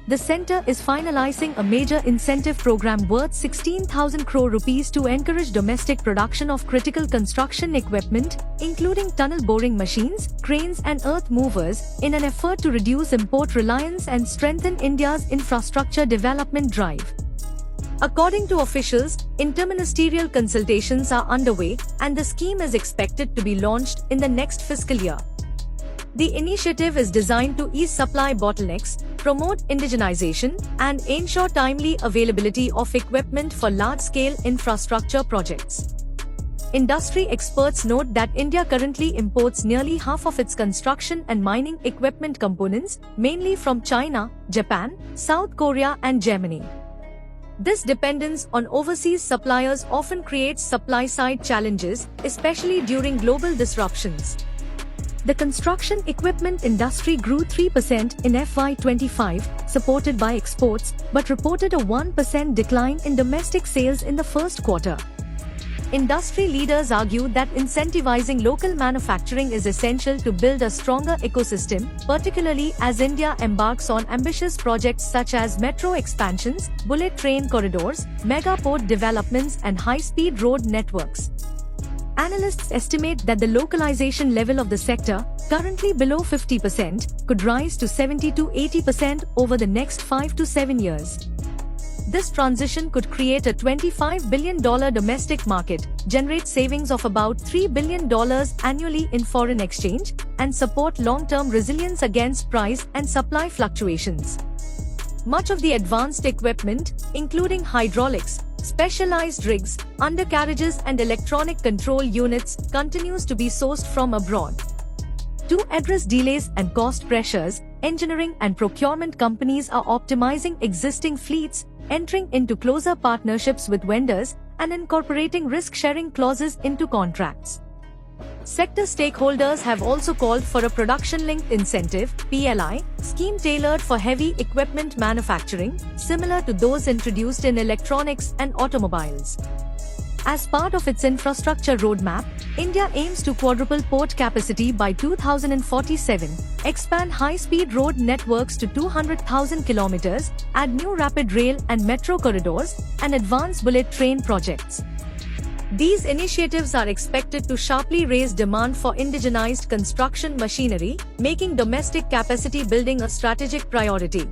the centre is finalising a major incentive programme worth 16,000 crore rupees to encourage domestic production of critical construction equipment, including tunnel boring machines, cranes and earth movers, in an effort to reduce import reliance and strengthen India's infrastructure development drive. According to officials, interministerial consultations are underway and the scheme is expected to be launched in the next fiscal year. The initiative is designed to ease supply bottlenecks, promote indigenization, and ensure timely availability of equipment for large-scale infrastructure projects. Industry experts note that India currently imports nearly half of its construction and mining equipment components, mainly from China, Japan, South Korea and Germany. This dependence on overseas suppliers often creates supply-side challenges, especially during global disruptions. The construction equipment industry grew 3% in FY25, supported by exports, but reported a 1% decline in domestic sales in the first quarter. Industry leaders argue that incentivizing local manufacturing is essential to build a stronger ecosystem, particularly as India embarks on ambitious projects such as metro expansions, bullet train corridors, mega port developments and high-speed road networks. Analysts estimate that the localization level of the sector, currently below 50%, could rise to 70 to 80% over the next 5 to 7 years. This transition could create a $25 billion domestic market, generate savings of about $3 billion annually in foreign exchange, and support long-term resilience against price and supply fluctuations. Much of the advanced equipment, including hydraulics, specialized rigs, undercarriages and electronic control units, continues to be sourced from abroad. To address delays and cost pressures, engineering and procurement companies are optimizing existing fleets, entering into closer partnerships with vendors, and incorporating risk-sharing clauses into contracts. Sector stakeholders have also called for a production-linked incentive (PLI) scheme tailored for heavy equipment manufacturing, similar to those introduced in electronics and automobiles. As part of its infrastructure roadmap, India aims to quadruple port capacity by 2047, expand high-speed road networks to 200,000 kilometers, add new rapid rail and metro corridors, and advance bullet train projects. These initiatives are expected to sharply raise demand for indigenized construction machinery, making domestic capacity building a strategic priority.